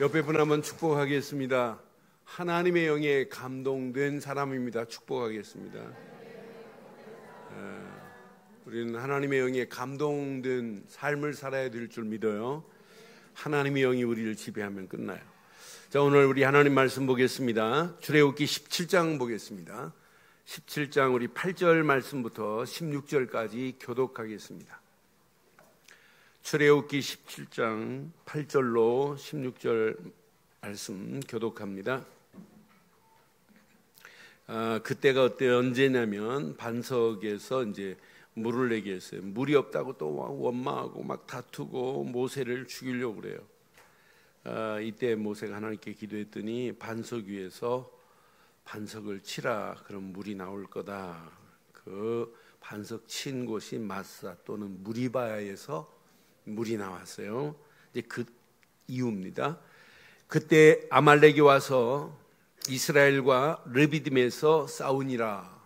옆에 분 한번 축복하겠습니다. 하나님의 영에 감동된 사람입니다. 축복하겠습니다. 우리는 하나님의 영에 감동된 삶을 살아야 될 줄 믿어요. 하나님의 영이 우리를 지배하면 끝나요. 자, 오늘 우리 하나님 말씀 보겠습니다. 출애굽기 17장 보겠습니다. 17장 우리 8절 말씀부터 16절까지 교독하겠습니다. 출애굽기 17장 8절로 16절 말씀 교독합니다. 그때가 언제냐면 반석에서 이제 물을 내게 했어요. 물이 없다고 또 원망하고 막 다투고 모세를 죽이려고 그래요. 이때 모세가 하나님께 기도했더니 반석 위에서 반석을 치라. 그럼 물이 나올 거다. 그 반석 친 곳이 마사 또는 무리바야에서 물이 나왔어요. 이제 그 이유입니다. 그때 아말렉이 와서 이스라엘과 르비딤에서 싸우니라.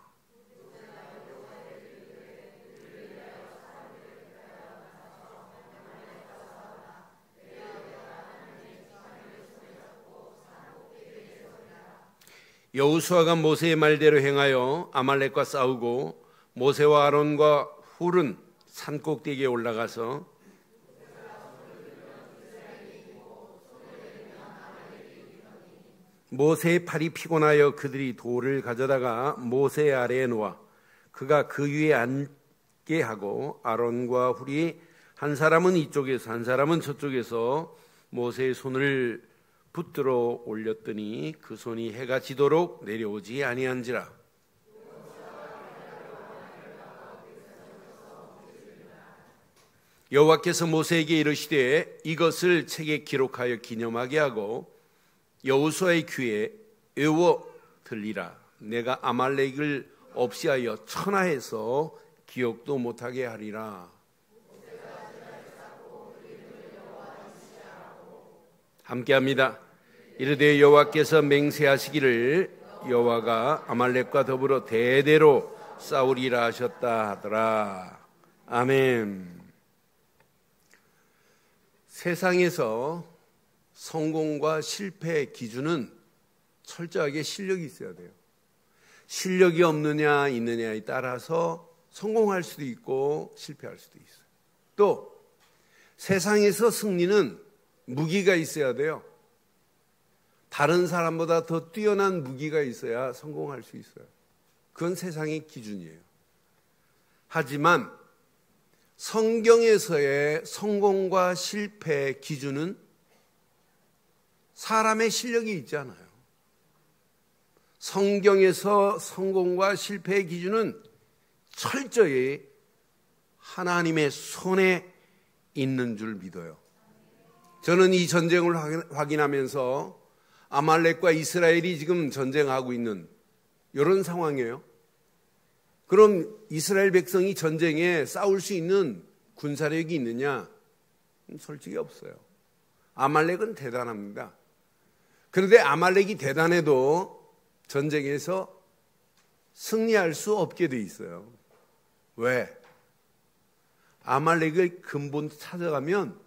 여호수아가 모세의 말대로 행하여 아말렉과 싸우고 모세와 아론과 훌은 산꼭대기에 올라가서 모세의 팔이 피곤하여 그들이 돌을 가져다가 모세 아래에 놓아 그가 그 위에 앉게 하고 아론과 훌이 한 사람은 이쪽에서 한 사람은 저쪽에서 모세의 손을 붙들어 올렸더니 그 손이 해가 지도록 내려오지 아니한지라. 여호와께서 모세에게 이르시되 이것을 책에 기록하여 기념하게 하고 여호수아의 귀에 외워 들리라. 내가 아말렉을 없이하여 천하에서 기억도 못하게 하리라. 함께합니다. 이르되 여호와께서 맹세하시기를 여호와가 아말렉과 더불어 대대로 싸우리라 하셨다 하더라. 아멘. 세상에서 성공과 실패의 기준은 철저하게 실력이 있어야 돼요. 실력이 없느냐 있느냐에 따라서 성공할 수도 있고 실패할 수도 있어요. 또 세상에서 승리는 무기가 있어야 돼요. 다른 사람보다 더 뛰어난 무기가 있어야 성공할 수 있어요. 그건 세상의 기준이에요. 하지만 성경에서의 성공과 실패의 기준은 사람의 실력이 있지 않아요. 성경에서 성공과 실패의 기준은 철저히 하나님의 손에 있는 줄 믿어요. 저는 이 전쟁을 확인하면서 아말렉과 이스라엘이 지금 전쟁하고 있는 이런 상황이에요. 그럼 이스라엘 백성이 전쟁에 싸울 수 있는 군사력이 있느냐? 솔직히 없어요. 아말렉은 대단합니다. 그런데 아말렉이 대단해도 전쟁에서 승리할 수 없게 돼 있어요. 왜? 아말렉의 근본 찾아가면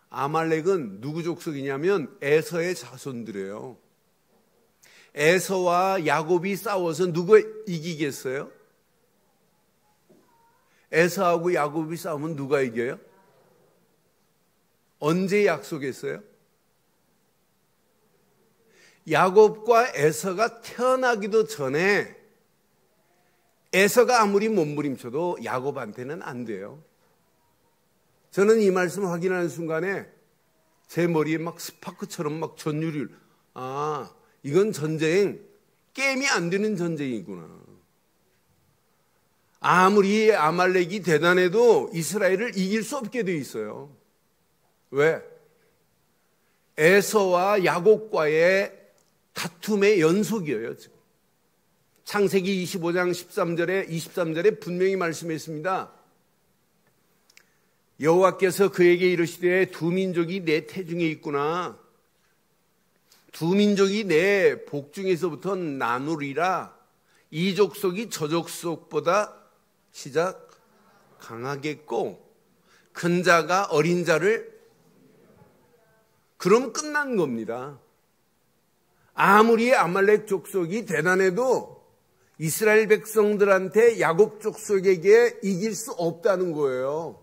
아말렉은 누구 족속이냐면 에서의 자손들이에요. 에서와 야곱이 싸워서 누가 이기겠어요? 에서하고 야곱이 싸우면 누가 이겨요? 언제 약속했어요? 야곱과 에서가 태어나기도 전에 에서가 아무리 몸부림쳐도 야곱한테는 안 돼요. 저는 이 말씀 확인하는 순간에 제 머리에 막 스파크처럼 막 전율이 이건 전쟁 게임이 안 되는 전쟁이구나. 아무리 아말렉이 대단해도 이스라엘을 이길 수 없게 돼 있어요. 왜? 에서와 야곱과의 다툼의 연속이에요. 지금 창세기 25장 23절에 분명히 말씀했습니다. 여호와께서 그에게 이르시되 두 민족이 내 태중에 있구나. 두 민족이 내 복중에서부터 나누리라. 이 족속이 저 족속보다 시작 강하겠고 큰 자가 어린 자를 그럼 끝난 겁니다. 아무리 아말렉 족속이 대단해도 이스라엘 백성들한테 야곱 족속에게 이길 수 없다는 거예요.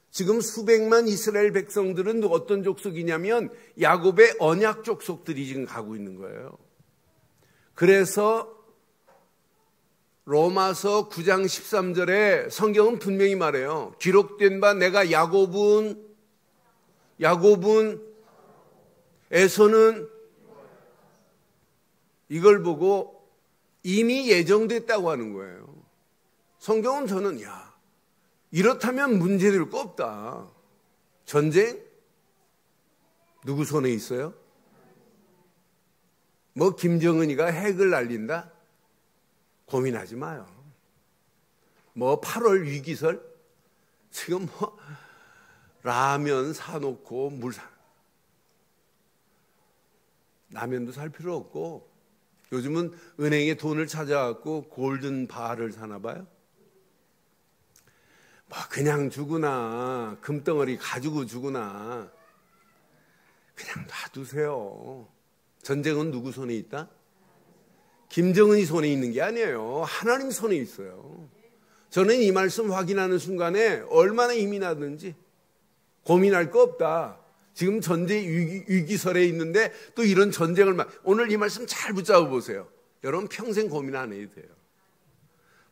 지금 수백만 이스라엘 백성들은 어떤 족속이냐면 야곱의 언약 족속들이 지금 가고 있는 거예요. 그래서 로마서 9장 13절에 성경은 분명히 말해요. 기록된 바 내가 야곱은 에서는 이걸 보고 이미 예정됐다고 하는 거예요. 성경은 저는 이렇다면 문제될 거 없다. 전쟁? 누구 손에 있어요? 뭐 김정은이가 핵을 날린다? 고민하지 마요. 뭐 8월 위기설? 지금 뭐 라면 사놓고 라면도 살 필요 없고 요즘은 은행에 돈을 찾아갖고 골든바를 사나 봐요. 뭐 그냥 주구나 금덩어리 가지고 주구나 그냥 놔두세요. 전쟁은 누구 손에 있다? 김정은이 손에 있는 게 아니에요. 하나님 손에 있어요. 저는 이 말씀 확인하는 순간에 얼마나 힘이 나든지 고민할 거 없다. 지금 전쟁 위기설에 있는데 또 이런 전쟁을 오늘 이 말씀 잘 붙잡아 보세요. 여러분 평생 고민 안 해도 돼요.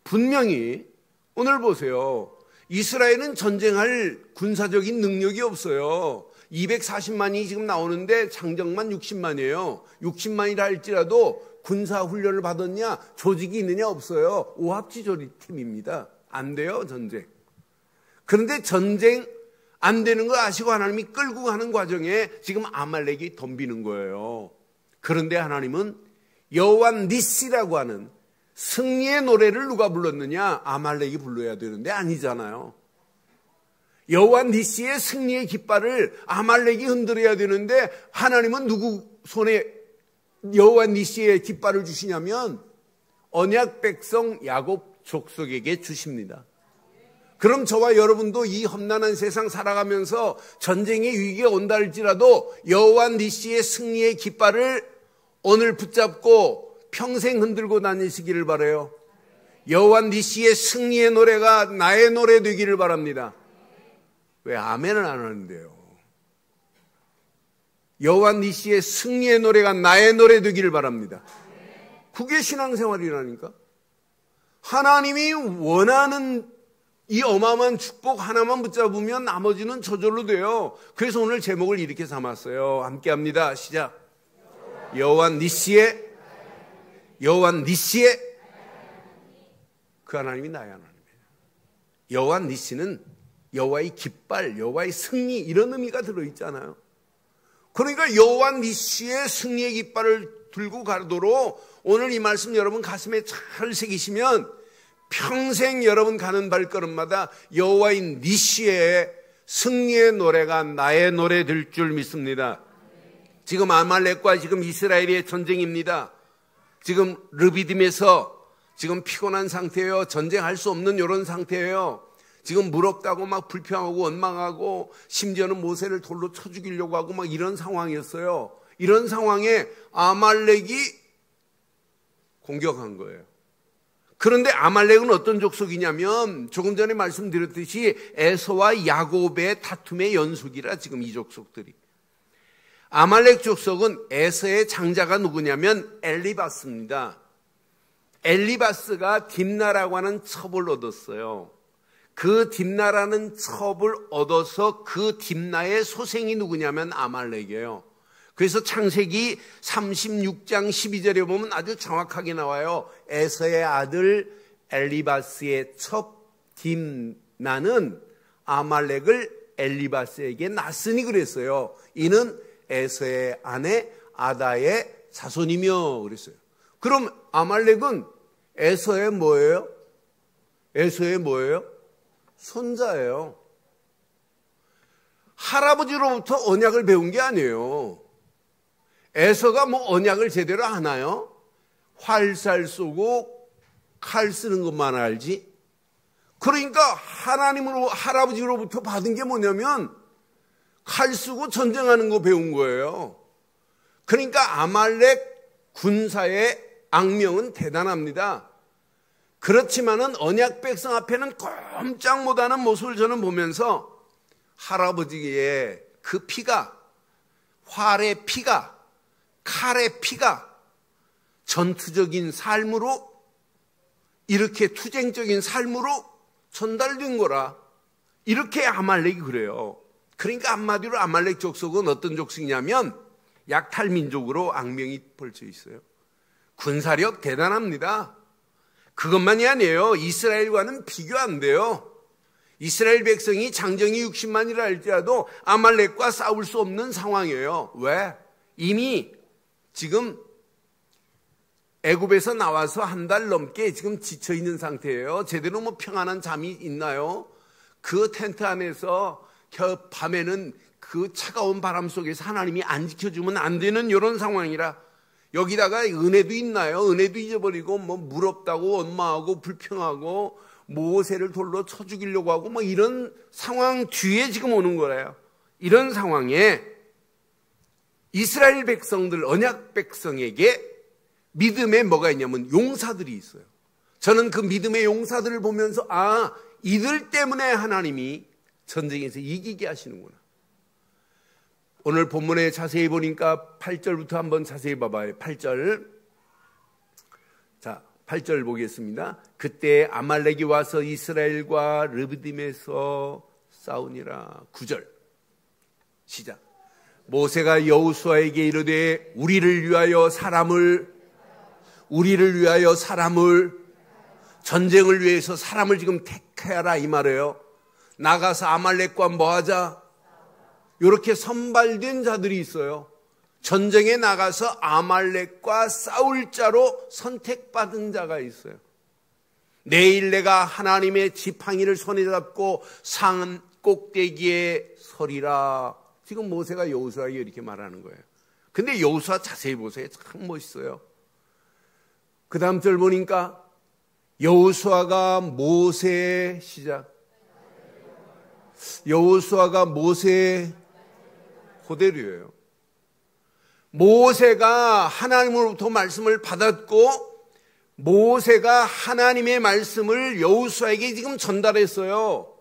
분명히 오늘 보세요. 이스라엘은 전쟁할 군사적인 능력이 없어요. 240만이 지금 나오는데 장정만 60만이에요. 60만이라 할지라도 군사훈련을 받았냐? 조직이 있느냐? 없어요. 오합지졸 팀입니다. 안 돼요, 전쟁. 그런데 전쟁 안 되는 거 아시고 하나님이 끌고 가는 과정에 지금 아말렉이 덤비는 거예요. 그런데 하나님은 여호와 니시라고 하는 승리의 노래를 누가 불렀느냐? 아말렉이 불러야 되는데 아니잖아요. 여호와 니시의 승리의 깃발을 아말렉이 흔들어야 되는데 하나님은 누구 손에 여호와 니시의 깃발을 주시냐면 언약 백성 야곱 족속에게 주십니다. 그럼 저와 여러분도 이 험난한 세상 살아가면서 전쟁의 위기가 온다 할지라도 여호와 니시의 승리의 깃발을 오늘 붙잡고 평생 흔들고 다니시기를 바라요. 여호와 니시의 승리의 노래가 나의 노래 되기를 바랍니다. 왜 아멘을 안 하는데요? 여호와 니시의 승리의 노래가 나의 노래 되기를 바랍니다. 그게 신앙생활이라니까. 하나님이 원하는 이 어마어마한 축복 하나만 붙잡으면 나머지는 저절로 돼요. 그래서 오늘 제목을 이렇게 삼았어요. 함께 합니다. 시작. 여호와 니시의 그 하나님이 나의 하나님이에요. 여호와 니시는 여호와의 깃발, 여호와의 승리 이런 의미가 들어있잖아요. 그러니까 여호와 니시의 승리의 깃발을 들고 가도록 오늘 이 말씀 여러분 가슴에 잘 새기시면 평생 여러분 가는 발걸음마다 여호와의 니시의 승리의 노래가 나의 노래 될 줄 믿습니다. 지금 아말렉과 지금 이스라엘의 전쟁입니다. 지금 르비딤에서 지금 피곤한 상태예요. 전쟁할 수 없는 이런 상태예요. 지금 무럽다고 막 불평하고 원망하고 심지어는 모세를 돌로 쳐 죽이려고 하고 막 이런 상황이었어요. 이런 상황에 아말렉이 공격한 거예요. 그런데 아말렉은 어떤 족속이냐면 조금 전에 말씀드렸듯이 에서와 야곱의 다툼의 연속이라 지금 이 족속들이. 아말렉 족속은 에서의 장자가 누구냐면 엘리바스입니다. 엘리바스가 딥나라고 하는 첩을 얻었어요. 그 딥나라는 첩을 얻어서 그 딥나의 소생이 누구냐면 아말렉이에요. 그래서 창세기 36장 12절에 보면 아주 정확하게 나와요. 에서의 아들 엘리바스의 첩 딥나는 아말렉을 엘리바스에게 낳았으니 그랬어요. 이는 에서의 아내 아다의 자손이며 그랬어요. 그럼 아말렉은 에서의 뭐예요? 에서의 뭐예요? 손자예요. 할아버지로부터 언약을 배운 게 아니에요. 에서가 뭐 언약을 제대로 하나요? 활살 쏘고 칼 쓰는 것만 알지. 그러니까 하나님으로 할아버지로부터 받은 게 뭐냐면 칼 쓰고 전쟁하는 거 배운 거예요. 그러니까 아말렉 군사의 악명은 대단합니다. 그렇지만은 언약 백성 앞에는 꼼짝 못하는 모습을 저는 보면서 할아버지의 그 피가, 활의 피가, 칼의 피가 전투적인 삶으로, 이렇게 투쟁적인 삶으로 전달된 거라. 이렇게 아말렉이 그래요. 그러니까 한마디로 아말렉 족속은 어떤 족속이냐면 약탈민족으로 악명이 벌쳐 있어요. 군사력 대단합니다. 그것만이 아니에요. 이스라엘과는 비교 안 돼요. 이스라엘 백성이 장정이 60만이라 할지라도 아말렉과 싸울 수 없는 상황이에요. 왜? 이미 지금 애굽에서 나와서 한 달 넘게 지금 지쳐 있는 상태예요. 제대로 평안한 잠이 있나요? 그 텐트 안에서 밤에는 그 차가운 바람 속에서 하나님이 안 지켜주면 안 되는 이런 상황이라, 여기다가 은혜도 있나요? 은혜도 잊어버리고 물 없다고 원망하고 불평하고 모세를 돌로 쳐 죽이려고 하고 이런 상황 뒤에 지금 오는 거래요. 이런 상황에 이스라엘 백성들, 언약 백성에게 믿음에 뭐가 있냐면 용사들이 있어요. 저는 그 믿음의 용사들을 보면서 이들 때문에 하나님이 전쟁에서 이기게 하시는구나. 오늘 본문에 자세히 보니까 8절부터 한번 자세히 봐봐요. 8절. 자, 8절 보겠습니다. 그때 아말렉이 와서 이스라엘과 르비딤에서 싸우니라. 9절 시작. 모세가 여호수아에게 이르되 우리를 위하여 사람을, 전쟁을 위해서 사람을 지금 택하라 이 말이에요. 나가서 아말렉과 뭐하자? 이렇게 선발된 자들이 있어요. 전쟁에 나가서 아말렉과 싸울 자로 선택받은 자가 있어요. 내일 내가 하나님의 지팡이를 손에 잡고 산 꼭대기에 서리라. 지금 모세가 여호수아에게 이렇게 말하는 거예요. 근데 여호수아 자세히 보세요. 참 멋있어요. 그 다음 절 보니까 여호수아가 모세, 시작. 여호수아가 모세 그대로예요. 모세가 하나님으로부터 말씀을 받았고 모세가 하나님의 말씀을 여호수아에게 지금 전달했어요.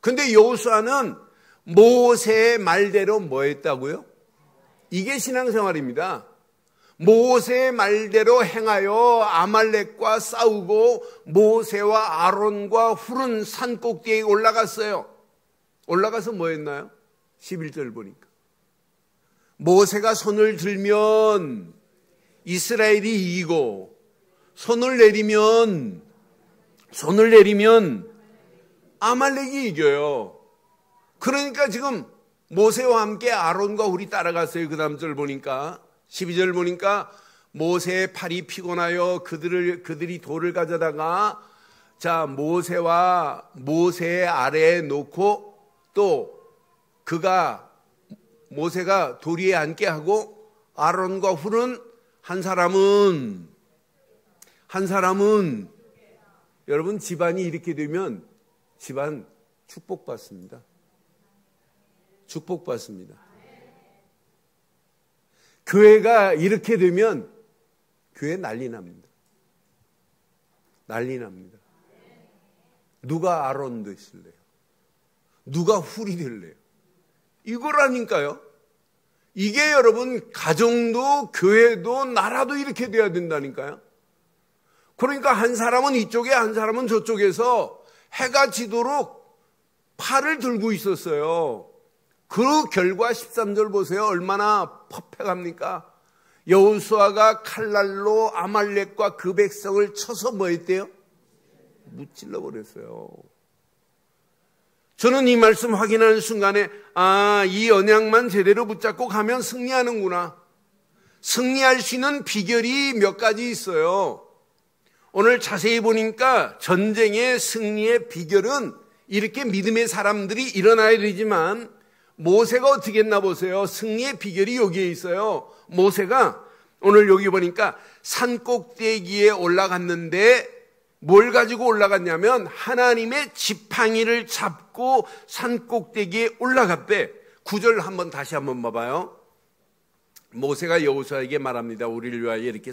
근데 여호수아는 모세의 말대로 뭐 했다고요? 이게 신앙생활입니다. 모세의 말대로 행하여 아말렉과 싸우고 모세와 아론과 훌은 산 꼭대기에 올라갔어요. 올라가서 뭐 했나요? 11절 보니까 모세가 손을 들면 이스라엘이 이기고 손을 내리면 아말렉이 이겨요. 그러니까 지금 모세와 함께 아론과 훌이 따라갔어요. 그 다음 절 보니까 12절 보니까 모세의 팔이 피곤하여 그들이 돌을 가져다가 모세의 아래에 놓고 또 모세가 돌 위에 앉게 하고 아론과 훌은 한 사람은 여러분 집안이 이렇게 되면 집안 축복받습니다. 교회가 이렇게 되면 교회 난리 납니다. 누가 아론 되실래요? 누가 훌이 될래요? 이거라니까요. 이게 여러분 가정도 교회도 나라도 이렇게 돼야 된다니까요. 그러니까 한 사람은 이쪽에 한 사람은 저쪽에서 해가 지도록 팔을 들고 있었어요. 그 결과 13절 보세요. 얼마나 퍼펙합니까? 여호수아가 칼날로 아말렉과 그 백성을 쳐서 뭐 했대요? 무찔러 버렸어요. 저는 이 말씀 확인하는 순간에 이 언약만 제대로 붙잡고 가면 승리하는구나. 승리할 수 있는 비결이 몇 가지 있어요. 오늘 자세히 보니까 전쟁의 승리의 비결은 이렇게 믿음의 사람들이 일어나야 되지만 모세가 어떻게 했나 보세요. 승리의 비결이 여기에 있어요. 모세가 오늘 여기 보니까 산 꼭대기에 올라갔는데 뭘 가지고 올라갔냐면 하나님의 지팡이를 잡고 산 꼭대기에 올라갔대. 9절 한번 다시 한번 봐봐요. 모세가 여호수아에게 말합니다. 우리를 위하여 이렇게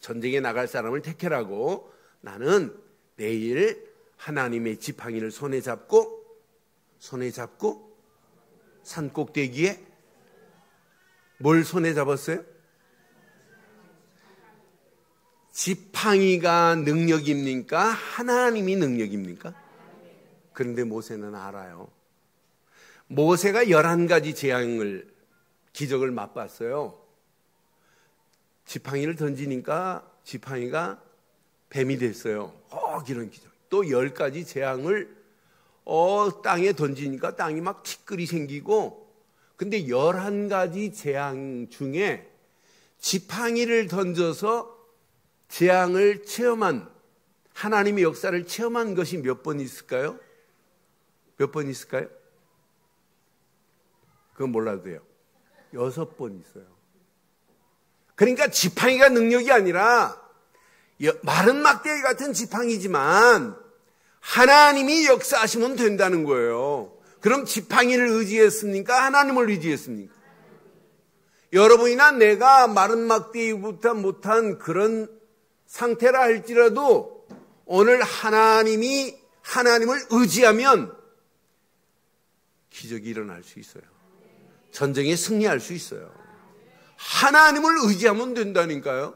전쟁에 나갈 사람을 택해라고. 나는 내일 하나님의 지팡이를 손에 잡고 산 꼭대기에 뭘 손에 잡았어요? 지팡이가 능력입니까? 하나님이 능력입니까? 그런데 모세는 알아요. 모세가 11가지 기적을 맛봤어요. 지팡이를 던지니까 지팡이가 뱀이 됐어요. 이런 기적. 또 10가지 재앙을 땅에 던지니까 땅이 막 티끌이 생기고, 근데 11가지 재앙 중에 지팡이를 던져서 재앙을 체험한, 하나님의 역사를 체험한 것이 몇 번 있을까요? 몇 번 있을까요? 그건 몰라도 돼요. 6번 있어요. 그러니까 지팡이가 능력이 아니라 마른 막대기 같은 지팡이지만 하나님이 역사하시면 된다는 거예요. 그럼 지팡이를 의지했습니까? 하나님을 의지했습니까? 여러분이나 내가 마른 막대기보다 못한 그런 상태라 할지라도 오늘 하나님을 의지하면 기적이 일어날 수 있어요. 전쟁에 승리할 수 있어요. 하나님을 의지하면 된다니까요.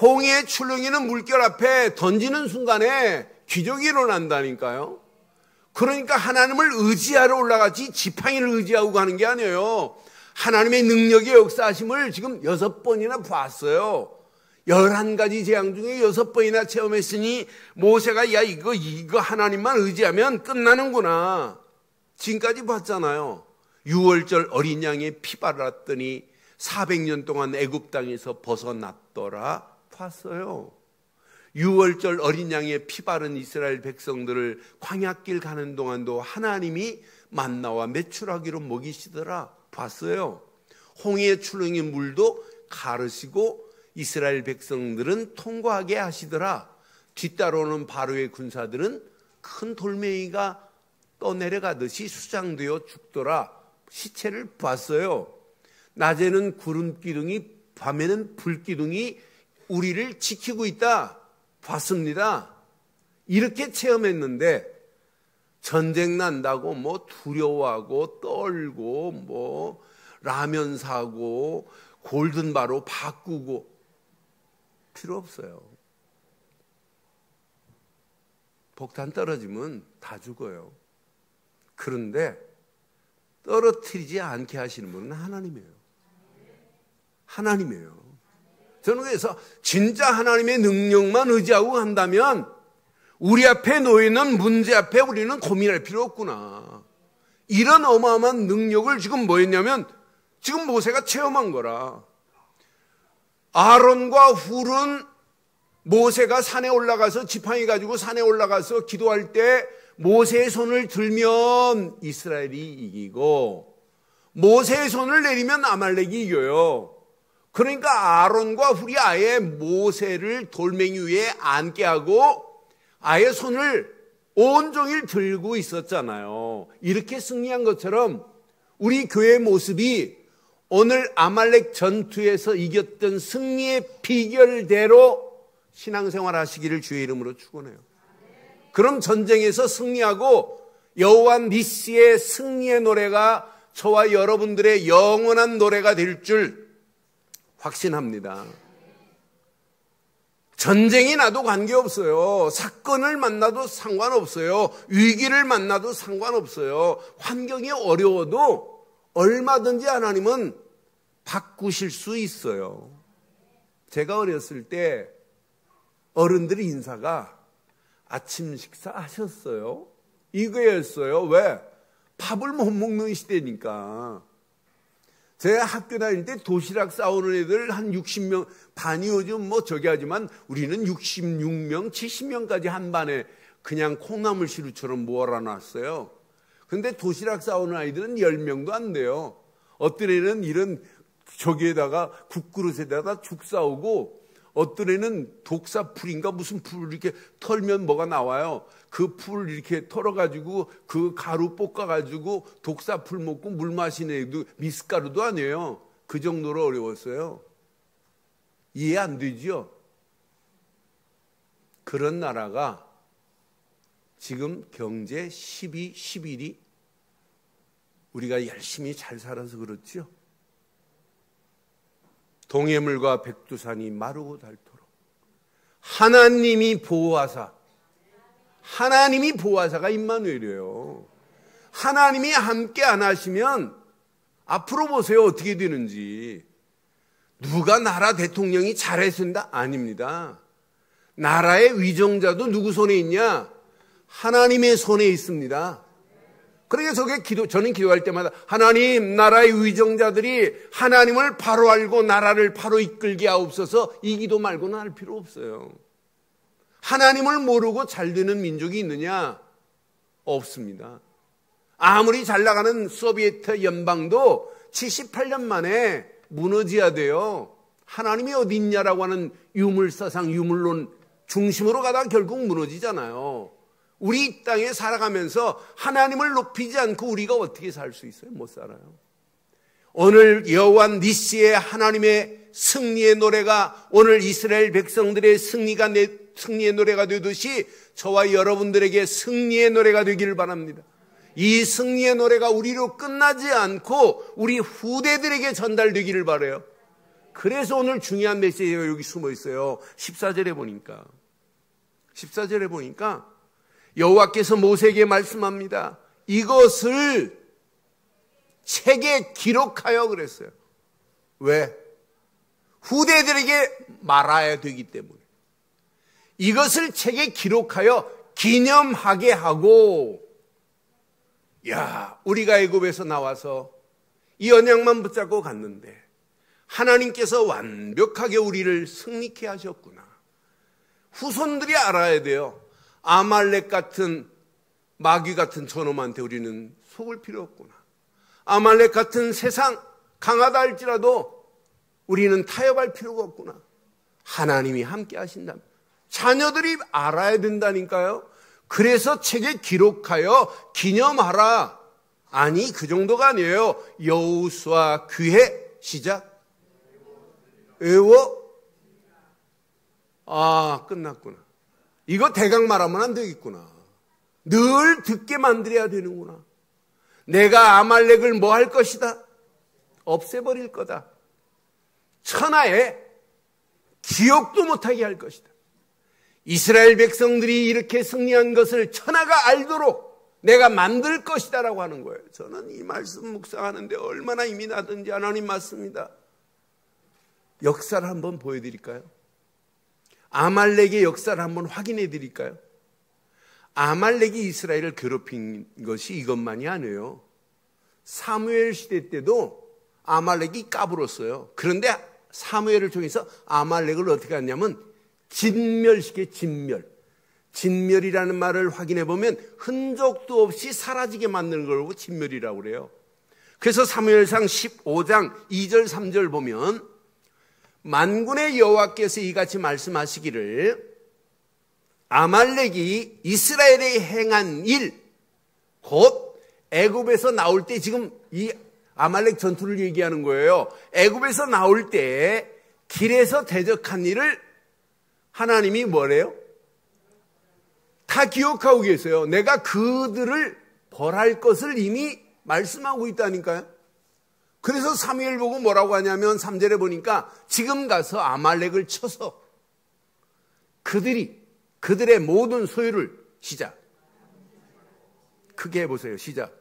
홍해에 출렁이는 물결 앞에 던지는 순간에 기적이 일어난다니까요. 그러니까 하나님을 의지하러 올라가지 지팡이를 의지하고 가는 게 아니에요. 하나님의 능력의 역사하심을 지금 6번이나 봤어요. 11가지 재앙 중에 6번이나 체험했으니 모세가 이거 하나님만 의지하면 끝나는구나. 지금까지 봤잖아요. 6월절 어린 양의 피 발랐더니 400년 동안 애굽 땅에서 벗어났더라 봤어요. 6월절 어린 양의 피 바른 이스라엘 백성들을 광야길 가는 동안도 하나님이 만나와 메추라기로 먹이시더라 봤어요. 홍해에 출렁인 물도 가르시고 이스라엘 백성들은 통과하게 하시더라. 뒤따라오는 바로의 군사들은 큰 돌멩이가 떠내려가듯이 수장되어 죽더라. 시체를 봤어요. 낮에는 구름 기둥이, 밤에는 불 기둥이 우리를 지키고 있다 봤습니다. 이렇게 체험했는데 전쟁 난다고 뭐 두려워하고 떨고 뭐 라면 사고 골든바로 바꾸고 필요 없어요. 폭탄 떨어지면 다 죽어요. 그런데 떨어뜨리지 않게 하시는 분은 하나님이에요. 하나님이에요. 저는 그래서 진짜 하나님의 능력만 의지하고 간다면 우리 앞에 놓이는 문제 앞에 우리는 고민할 필요 없구나. 이런 어마어마한 능력을 지금 뭐였냐면 지금 모세가 체험한 거라. 아론과 훌은 모세가 산에 올라가서 지팡이 가지고 산에 올라가서 기도할 때 모세의 손을 들면 이스라엘이 이기고 모세의 손을 내리면 아말렉이 이겨요. 그러니까 아론과 훌이 아예 모세를 돌멩이 위에 앉게 하고 아예 손을 온종일 들고 있었잖아요. 이렇게 승리한 것처럼 우리 교회의 모습이 오늘 아말렉 전투에서 이겼던 승리의 비결대로 신앙생활 하시기를 주의 이름으로 축원해요. 그럼 전쟁에서 승리하고 여호와 니시의 승리의 노래가 저와 여러분들의 영원한 노래가 될 줄 확신합니다. 전쟁이 나도 관계없어요. 사건을 만나도 상관없어요. 위기를 만나도 상관없어요. 환경이 어려워도 얼마든지 하나님은 바꾸실 수 있어요. 제가 어렸을 때 어른들의 인사가 아침 식사 하셨어요? 이거였어요. 왜? 밥을 못 먹는 시대니까. 제가 학교 다닐 때 도시락 싸우는 애들 한 60명, 반이 요즘 뭐 저기 하지만 우리는 66명, 70명까지 한 반에 그냥 콩나물 시루처럼 모아놨어요. 근데 도시락 싸우는 아이들은 10명도 안 돼요. 어떤 애는 이런 저기에다가 국그릇에다가 죽 싸우고 어떤 애는 독사풀인가 무슨 풀 이렇게 털면 뭐가 나와요. 그 풀 이렇게 털어가지고 그 가루 볶아가지고 독사풀 먹고 물 마시는 애도 미숫가루도 아니에요. 그 정도로 어려웠어요. 이해 안 되죠? 그런 나라가 지금 경제 10위, 11위 우리가 열심히 잘 살아서 그렇죠. 동해물과 백두산이 마르고 닳도록 하나님이 보호하사가 임마누엘이에요. 하나님이 함께 안 하시면 앞으로 보세요. 어떻게 되는지. 누가 나라 대통령이 잘했습니다? 아닙니다. 나라의 위정자도 누구 손에 있냐? 하나님의 손에 있습니다. 그러니까 저는 기도할 때마다 하나님, 나라의 위정자들이 하나님을 바로 알고 나라를 바로 이끌게 하옵소서. 이 기도 말고는 할 필요 없어요. 하나님을 모르고 잘 되는 민족이 있느냐? 없습니다. 아무리 잘 나가는 소비에트 연방도 78년 만에 무너져야 돼요. 하나님이 어디 있냐라고 하는 유물사상, 유물론 중심으로 가다가 결국 무너지잖아요. 우리 이 땅에 살아가면서 하나님을 높이지 않고 우리가 어떻게 살 수 있어요? 못 살아요. 오늘 여호와 니시의 하나님의 승리의 노래가 오늘 이스라엘 백성들의 승리의 노래가 되듯이 저와 여러분들에게 승리의 노래가 되기를 바랍니다. 이 승리의 노래가 우리로 끝나지 않고 우리 후대들에게 전달되기를 바라요. 그래서 오늘 중요한 메시지가 여기 숨어 있어요. 14절에 보니까 여호와께서 모세에게 말씀합니다. 이것을 책에 기록하여 그랬어요. 왜? 후대들에게 말아야 되기 때문에. 이것을 책에 기록하여 기념하게 하고, 우리가 애굽에서 나와서 이 언약만 붙잡고 갔는데 하나님께서 완벽하게 우리를 승리케 하셨구나. 후손들이 알아야 돼요. 아말렉 같은 마귀 같은 저놈한테 우리는 속을 필요 없구나. 아말렉 같은 세상 강하다 할지라도 우리는 타협할 필요가 없구나. 하나님이 함께 하신다. 자녀들이 알아야 된다니까요. 그래서 책에 기록하여 기념하라. 아니, 그 정도가 아니에요. 여호수아 귀해 시작. 외워. 끝났구나. 이거 대강 말하면 안 되겠구나. 늘 듣게 만들어야 되는구나. 내가 아말렉을 뭐 할 것이다? 없애버릴 거다. 천하에 기억도 못하게 할 것이다. 이스라엘 백성들이 이렇게 승리한 것을 천하가 알도록 내가 만들 것이다 라고 하는 거예요. 저는 이 말씀 묵상하는데 얼마나 힘이 나든지 하나님 맞습니다. 역사를 한번 보여드릴까요? 아말렉의 역사를 한번 확인해 드릴까요? 아말렉이 이스라엘을 괴롭힌 것이 이것만이 아니에요. 사무엘 시대 때도 아말렉이 까불었어요. 그런데 사무엘을 통해서 아말렉을 어떻게 하냐면 진멸시켜. 진멸이라는 말을 확인해 보면 흔적도 없이 사라지게 만드는 걸 진멸이라고 그래요. 그래서 사무엘상 15장 2절 3절 보면 만군의 여호와께서 이같이 말씀하시기를 아말렉이 이스라엘에 행한 일, 곧 애굽에서 나올 때, 지금 이 아말렉 전투를 얘기하는 거예요. 애굽에서 나올 때 길에서 대적한 일을 하나님이 뭐래요? 다 기억하고 계세요. 내가 그들을 벌할 것을 이미 말씀하고 있다니까요. 그래서 사무엘 보고 뭐라고 하냐면 3절에 보니까 지금 가서 아말렉을 쳐서 그들의 모든 소유를 시작. 크게 해보세요. 시작.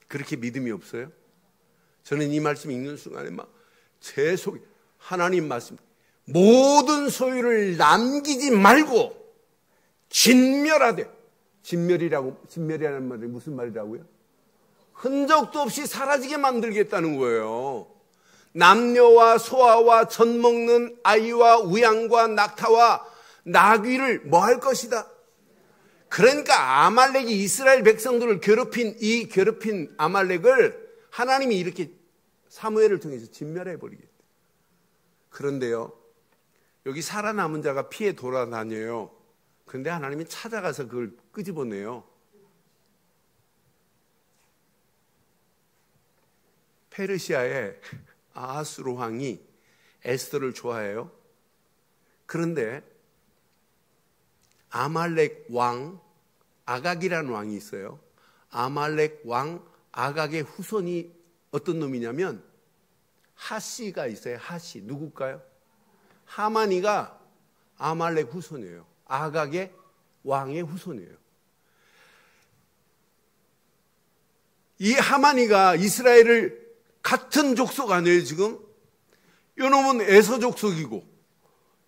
그렇게 믿음이 없어요? 저는 이 말씀 읽는 순간에 막 제 속에 하나님 말씀, 모든 소유를 남기지 말고 진멸하되. 진멸이라는 말이 무슨 말이라고요? 흔적도 없이 사라지게 만들겠다는 거예요. 남녀와 소아와 젖 먹는 아이와 우양과 낙타와 나귀를 뭐 할 것이다? 그러니까 아말렉이 이스라엘 백성들을 괴롭힌 아말렉을 하나님이 이렇게 사무엘을 통해서 진멸해 버리겠다. 그런데요, 여기 살아남은 자가 피해 돌아다녀요. 그런데 하나님이 찾아가서 그걸 끄집어내요. 페르시아의 아하스로 왕이 에스더를 좋아해요. 그런데 아말렉 왕 아각이라는 왕이 있어요. 아말렉 왕 아각의 후손이 어떤 놈이냐면 하시가 있어요. 하시 누굴까요? 하마니가 아말렉 후손이에요. 아각의 왕의 후손이에요. 이 하마니가 이스라엘을 같은 족속 아니에요 지금? 요놈은 에서 족속이고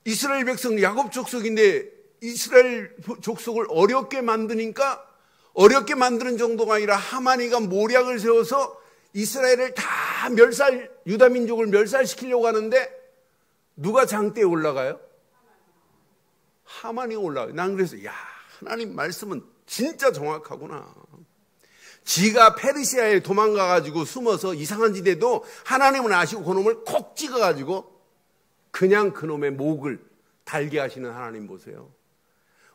이스라엘 백성 야곱 족속인데 이스라엘 족속을 어렵게 만드니까 어렵게 만드는 정도가 아니라 하마니가 모략을 세워서 이스라엘을 다 유다 민족을 멸살시키려고 하는데 누가 장대에 올라가요? 하마니가 올라가요. 난 그래서 하나님 말씀은 진짜 정확하구나. 지가 페르시아에 도망가가지고 숨어서 이상한 짓에도 하나님은 아시고 그놈을 콕 찍어가지고 그냥 그놈의 목을 달게 하시는 하나님 보세요.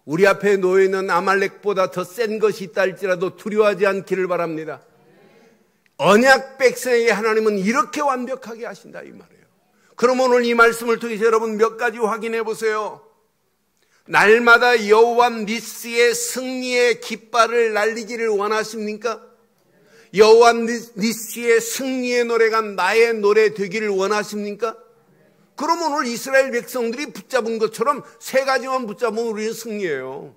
우리 앞에 놓여있는 아말렉보다 더 센 것이 있다 할지라도 두려워하지 않기를 바랍니다. 언약 백성에게 하나님은 이렇게 완벽하게 하신다 이 말이에요. 그럼 오늘 이 말씀을 통해서 여러분 몇 가지 확인해 보세요. 날마다 여호와 니스의 승리의 깃발을 날리기를 원하십니까? 여호와 니스의 승리의 노래가 나의 노래 되기를 원하십니까? 그럼 오늘 이스라엘 백성들이 붙잡은 것처럼 세 가지만 붙잡으면 우리는 승리예요.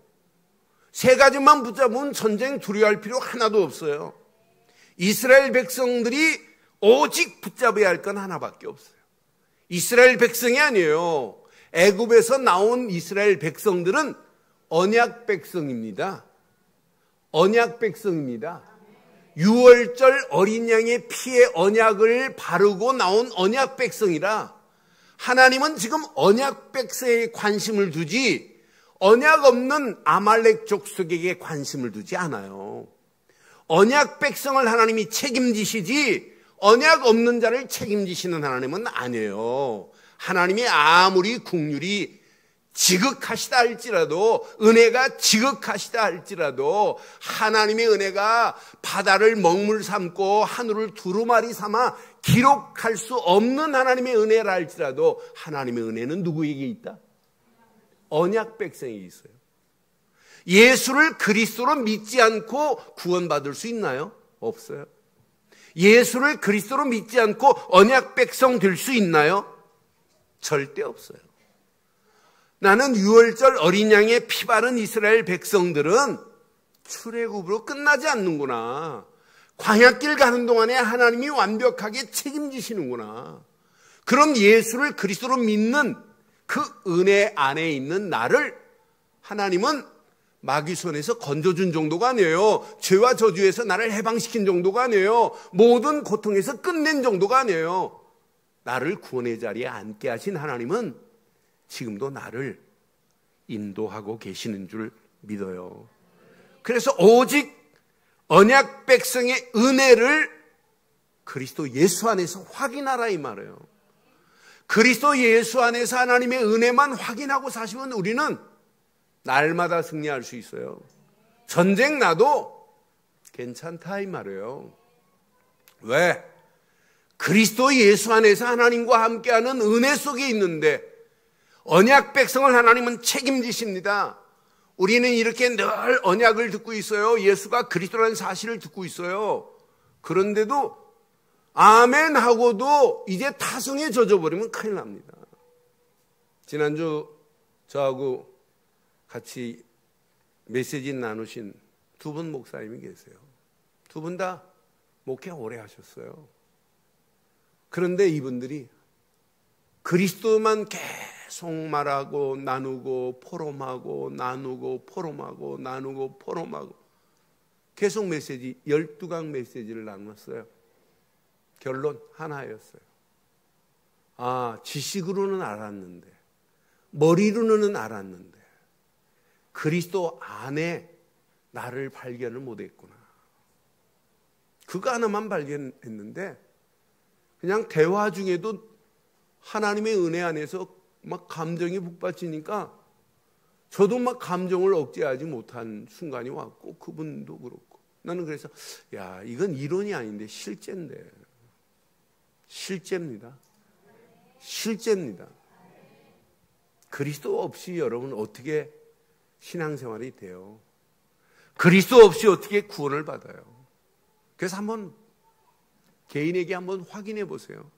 세 가지만 붙잡으면 전쟁 두려워할 필요 하나도 없어요. 이스라엘 백성들이 오직 붙잡아야 할 건 하나밖에 없어요. 이스라엘 백성이 아니에요. 애굽에서 나온 이스라엘 백성들은 언약 백성입니다. 언약 백성입니다. 유월절 어린 양의 피의 언약을 바르고 나온 언약 백성이라 하나님은 지금 언약 백성에게 관심을 두지 언약 없는 아말렉 족속에게 관심을 두지 않아요. 언약 백성을 하나님이 책임지시지 언약 없는 자를 책임지시는 하나님은 아니에요. 하나님이 아무리 긍휼이 지극하시다 할지라도 은혜가 지극하시다 할지라도 하나님의 은혜가 바다를 먹물 삼고 하늘을 두루마리 삼아 기록할 수 없는 하나님의 은혜라 할지라도 하나님의 은혜는 누구에게 있다? 언약 백성에게 있어요. 예수를 그리스도로 믿지 않고 구원받을 수 있나요? 없어요. 예수를 그리스도로 믿지 않고 언약 백성 될 수 있나요? 절대 없어요. 나는 유월절 어린 양의 피 바른 이스라엘 백성들은 출애굽으로 끝나지 않는구나. 광야길 가는 동안에 하나님이 완벽하게 책임지시는구나. 그럼 예수를 그리스도로 믿는 그 은혜 안에 있는 나를 하나님은 마귀 손에서 건져준 정도가 아니에요. 죄와 저주에서 나를 해방시킨 정도가 아니에요. 모든 고통에서 끝낸 정도가 아니에요. 나를 구원의 자리에 앉게 하신 하나님은 지금도 나를 인도하고 계시는 줄 믿어요. 그래서 오직 언약 백성의 은혜를 그리스도 예수 안에서 확인하라 이 말이에요. 그리스도 예수 안에서 하나님의 은혜만 확인하고 사시면 우리는 날마다 승리할 수 있어요. 전쟁 나도 괜찮다 이 말이에요. 왜? 그리스도 예수 안에서 하나님과 함께하는 은혜 속에 있는데 언약 백성을 하나님은 책임지십니다. 우리는 이렇게 늘 언약을 듣고 있어요. 예수가 그리스도라는 사실을 듣고 있어요. 그런데도 아멘 하고도 이제 타성에 젖어버리면 큰일 납니다. 지난주 저하고 같이 메시지 나누신 두 분 목사님이 계세요. 두 분 다 목회 오래 하셨어요. 그런데 이분들이 그리스도만 계속 말하고 나누고 포럼하고 나누고 포럼하고 나누고 포럼하고 계속 메시지 12강 메시지를 나눴어요. 결론 하나였어요. 지식으로는 알았는데 머리로는 알았는데 그리스도 안에 나를 발견을 못했구나. 그거 하나만 발견했는데 그냥 대화 중에도 하나님의 은혜 안에서 막 감정이 북받치니까 저도 막 감정을 억제하지 못한 순간이 왔고 그분도 그렇고 나는 그래서 야 이건 이론이 아닌데 실제인데 실제입니다. 실제입니다. 그리스도 없이 여러분 어떻게 신앙생활이 돼요? 그리스도 없이 어떻게 구원을 받아요? 그래서 한번 개인에게 한번 확인해 보세요.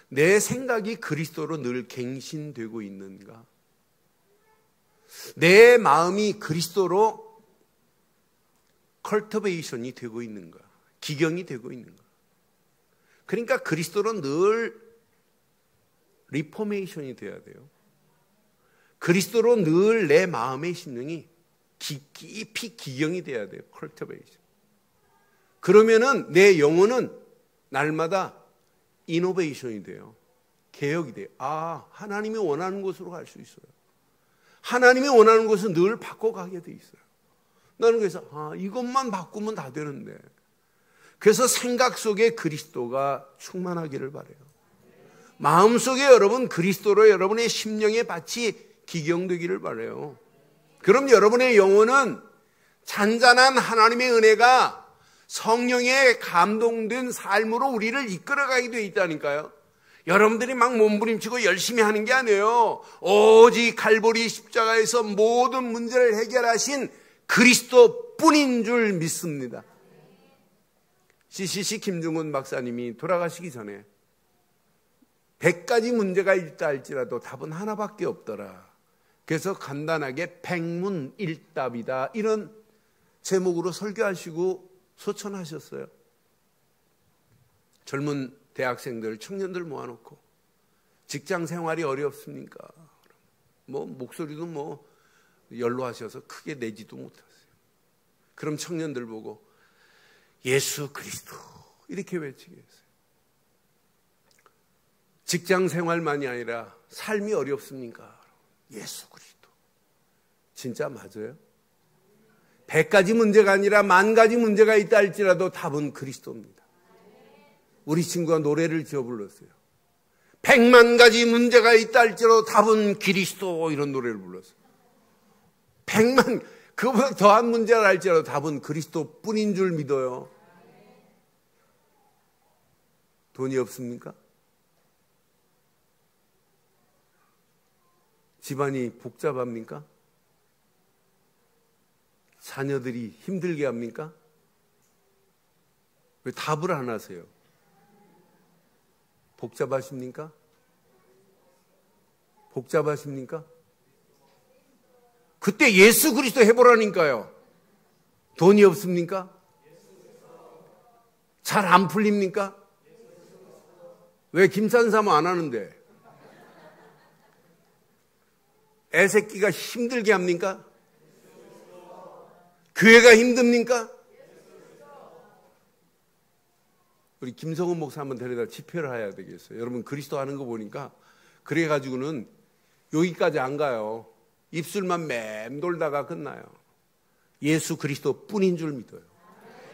내 생각이 그리스도로 늘 갱신되고 있는가? 내 마음이 그리스도로 컬터베이션이 되고 있는가? 기경이 되고 있는가? 그러니까 그리스도로 늘 리포메이션이 돼야 돼요. 그리스도로 늘 내 마음의 심령이 깊이 기경이 돼야 돼요. 컬터베이션. 그러면은 내 영혼은 날마다 이노베이션이 돼요. 개혁이 돼요. 아, 하나님이 원하는 곳으로 갈 수 있어요. 하나님이 원하는 곳은 늘 바꿔가게 돼 있어요. 나는 그래서 이것만 바꾸면 다 되는데. 그래서 생각 속에 그리스도가 충만하기를 바라요. 마음속에 여러분 그리스도로 여러분의 심령의 밭이 기경되기를 바라요. 그럼 여러분의 영혼은 잔잔한 하나님의 은혜가 성령의 감동된 삶으로 우리를 이끌어가게 되어 있다니까요. 여러분들이 막 몸부림치고 열심히 하는 게 아니에요. 오직 갈보리 십자가에서 모든 문제를 해결하신 그리스도뿐인 줄 믿습니다. CCC 김중훈 박사님이 돌아가시기 전에 100가지 문제가 있다 할지라도 답은 하나밖에 없더라. 그래서 간단하게 백문일답이다 이런 제목으로 설교하시고 소천하셨어요. 젊은 대학생들, 청년들 모아놓고 직장 생활이 어렵습니까? 뭐 목소리도 뭐 연로하셔서 크게 내지도 못하세요. 그럼 청년들 보고 예수 그리스도 이렇게 외치게 했어요. 직장 생활만이 아니라 삶이 어렵습니까? 예수 그리스도. 진짜 맞아요? 100가지 문제가 아니라 10,000가지 문제가 있다 할지라도 답은 그리스도입니다. 우리 친구가 노래를 지어 불렀어요. 100만 가지 문제가 있다 할지라도 답은 그리스도 이런 노래를 불렀어요. 100만 그보다 더한 문제가 할지라도 답은 그리스도뿐인 줄 믿어요. 돈이 없습니까? 집안이 복잡합니까? 자녀들이 힘들게 합니까? 왜 답을 안 하세요? 복잡하십니까? 복잡하십니까? 그때 예수 그리스도 해보라니까요. 돈이 없습니까? 잘 안 풀립니까? 왜 김산사모 안 하는데? 애새끼가 힘들게 합니까? 교회가 힘듭니까? 우리 김성훈 목사 한번 데려다 집회를 해야 되겠어요. 여러분 그리스도 하는 거 보니까 그래가지고는 여기까지 안 가요. 입술만 맴돌다가 끝나요. 예수 그리스도 뿐인 줄 믿어요.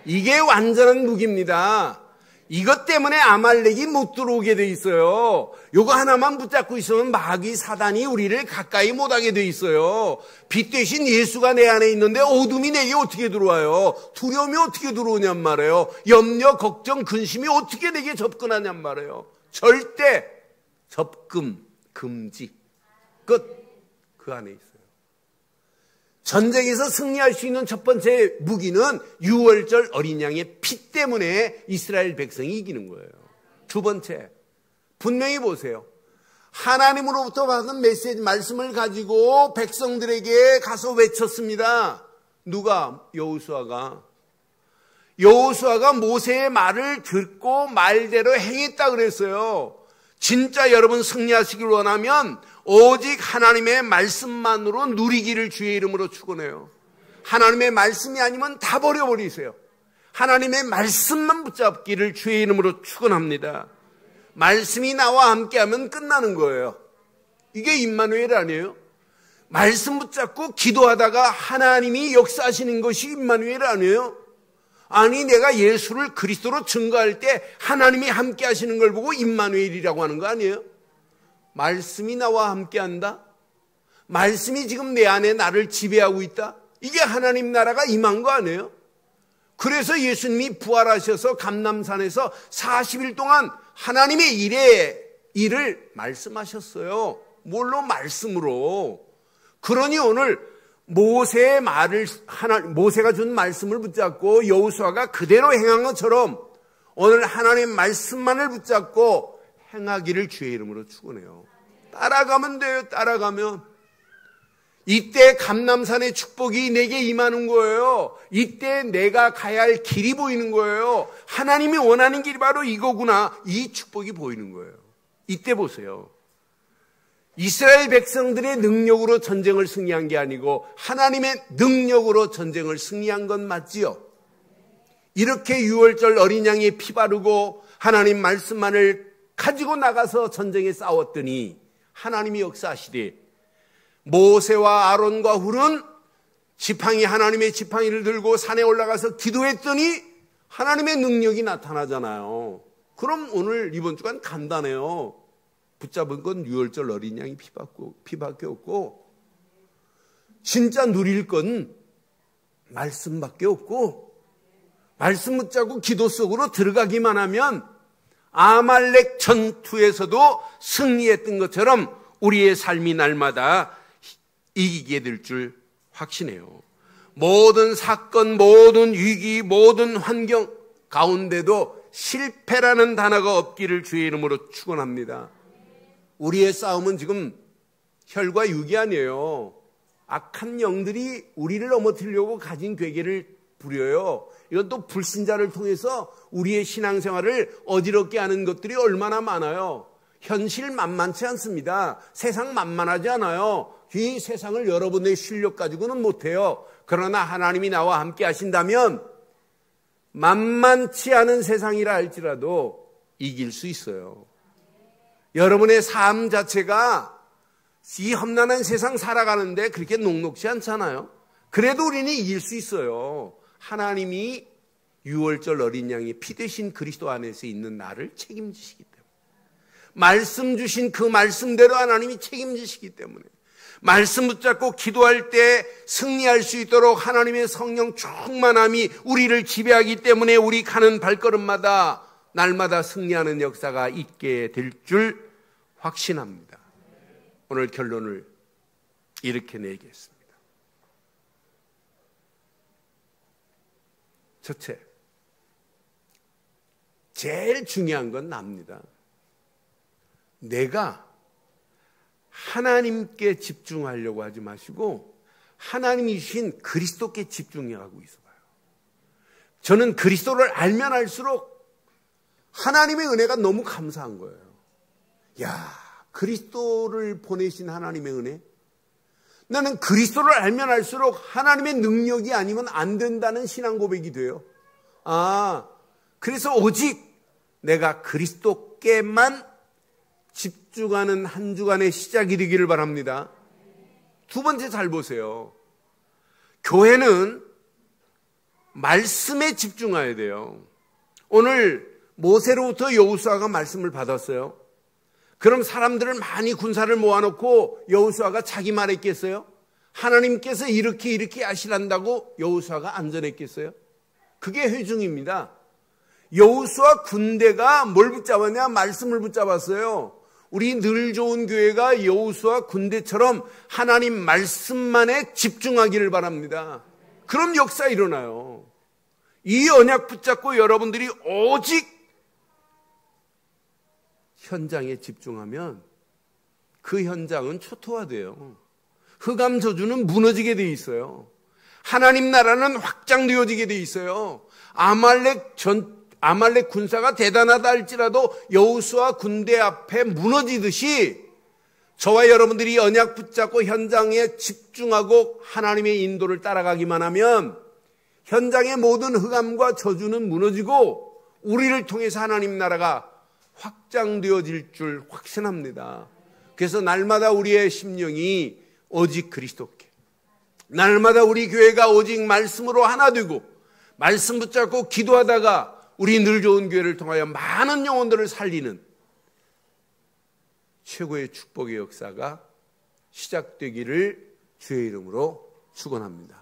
이게 완전한 무기입니다. 이것 때문에 아말렉이 못 들어오게 돼 있어요. 요거 하나만 붙잡고 있으면 마귀 사단이 우리를 가까이 못하게 돼 있어요. 빛 대신 예수가 내 안에 있는데 어둠이 내게 어떻게 들어와요? 두려움이 어떻게 들어오냔 말이에요. 염려, 걱정, 근심이 어떻게 내게 접근하냔 말이에요. 절대 접근 금지. 끝. 그 안에 있어요. 전쟁에서 승리할 수 있는 첫 번째 무기는 유월절 어린 양의 피 때문에 이스라엘 백성이 이기는 거예요. 두 번째, 분명히 보세요. 하나님으로부터 받은 메시지 말씀을 가지고 백성들에게 가서 외쳤습니다. 누가? 여호수아가 모세의 말을 듣고 말대로 행했다 그랬어요. 진짜 여러분 승리하시길 원하면 오직 하나님의 말씀만으로 누리기를 주의 이름으로 축원해요. 하나님의 말씀이 아니면 다 버려버리세요. 하나님의 말씀만 붙잡기를 주의 이름으로 축원합니다. 말씀이 나와 함께하면 끝나는 거예요. 이게 임마누엘 아니에요? 말씀 붙잡고 기도하다가 하나님이 역사하시는 것이 임마누엘 아니에요? 아니, 내가 예수를 그리스도로 증거할 때 하나님이 함께 하시는 걸 보고 임마누엘이라고 하는 거 아니에요? 말씀이 나와 함께 한다? 말씀이 지금 내 안에 나를 지배하고 있다? 이게 하나님 나라가 임한 거 아니에요? 그래서 예수님이 부활하셔서 감람산에서 40일 동안 하나님의 일을 말씀하셨어요. 뭘로? 말씀으로. 그러니 오늘 모세의 말을 모세가 준 말씀을 붙잡고 여호수아가 그대로 행한 것처럼 오늘 하나님의 말씀만을 붙잡고 행하기를 주의 이름으로 축원해요. 따라가면 돼요. 따라가면. 이때 감람산의 축복이 내게 임하는 거예요. 이때 내가 가야 할 길이 보이는 거예요. 하나님이 원하는 길이 바로 이거구나. 이 축복이 보이는 거예요. 이때 보세요. 이스라엘 백성들의 능력으로 전쟁을 승리한 게 아니고 하나님의 능력으로 전쟁을 승리한 건 맞지요. 이렇게 유월절 어린 양의 피 바르고 하나님 말씀만을 가지고 나가서 전쟁에 싸웠더니 하나님이 역사하시되 모세와 아론과 훌은 지팡이 하나님의 지팡이를 들고 산에 올라가서 기도했더니 하나님의 능력이 나타나잖아요. 그럼 오늘 이번 주간 간단해요. 붙잡은 건 유월절 어린 양이 피밖에 없고 진짜 누릴 건 말씀밖에 없고 말씀 붙잡고 기도 속으로 들어가기만 하면 아말렉 전투에서도 승리했던 것처럼 우리의 삶이 날마다 이기게 될 줄 확신해요. 모든 사건, 모든 위기, 모든 환경 가운데도 실패라는 단어가 없기를 주의 이름으로 축원합니다. 우리의 싸움은 지금 혈과 육이 아니에요. 악한 영들이 우리를 넘어뜨리려고 가진 괴계를 부려요. 이건 또 불신자를 통해서 우리의 신앙생활을 어지럽게 하는 것들이 얼마나 많아요. 현실 만만치 않습니다. 세상 만만하지 않아요. 이 세상을 여러분의 실력 가지고는 못해요. 그러나 하나님이 나와 함께 하신다면 만만치 않은 세상이라 할지라도 이길 수 있어요. 여러분의 삶 자체가 이 험난한 세상 살아가는데 그렇게 녹록지 않잖아요. 그래도 우리는 이길 수 있어요. 하나님이 유월절 어린 양의 피 대신 그리스도 안에서 있는 나를 책임지시기 때문에, 말씀 주신 그 말씀대로 하나님이 책임지시기 때문에, 말씀 붙잡고 기도할 때 승리할 수 있도록 하나님의 성령 충만함이 우리를 지배하기 때문에 우리 가는 발걸음마다 날마다 승리하는 역사가 있게 될 줄 확신합니다. 오늘 결론을 이렇게 내겠습니다. 첫째, 제일 중요한 건 납니다. 내가 하나님께 집중하려고 하지 마시고 하나님이 주신 그리스도께 집중하고 있어봐요. 저는 그리스도를 알면 알수록 하나님의 은혜가 너무 감사한 거예요. 야, 그리스도를 보내신 하나님의 은혜? 나는 그리스도를 알면 알수록 하나님의 능력이 아니면 안 된다는 신앙 고백이 돼요. 그래서 오직 내가 그리스도께만 집중하는 한 주간의 시작이 되기를 바랍니다. 두 번째, 잘 보세요. 교회는 말씀에 집중해야 돼요. 오늘 모세로부터 여호수아가 말씀을 받았어요. 그럼 사람들을 많이 군사를 모아놓고 여호수아가 자기 말했겠어요? 하나님께서 이렇게 하시란다고 여호수아가 안전했겠어요? 그게 회중입니다. 여호수아 군대가 뭘 붙잡았냐? 말씀을 붙잡았어요. 우리 늘 좋은 교회가 여호수아 군대처럼 하나님 말씀만에 집중하기를 바랍니다. 그럼 역사 일어나요. 이 언약 붙잡고 여러분들이 오직 현장에 집중하면 그 현장은 초토화돼요. 흑암 저주는 무너지게 돼 있어요. 하나님 나라는 확장되어지게 돼 있어요. 아말렉 군사가 대단하다 할지라도 여호수아 군대 앞에 무너지듯이 저와 여러분들이 언약 붙잡고 현장에 집중하고 하나님의 인도를 따라가기만 하면 현장의 모든 흑암과 저주는 무너지고 우리를 통해서 하나님 나라가 확장되어질 줄 확신합니다. 그래서 날마다 우리의 심령이 오직 그리스도께. 날마다 우리 교회가 오직 말씀으로 하나 되고 말씀 붙잡고 기도하다가 우리 늘 좋은 교회를 통하여 많은 영혼들을 살리는 최고의 축복의 역사가 시작되기를 주의 이름으로 축원합니다.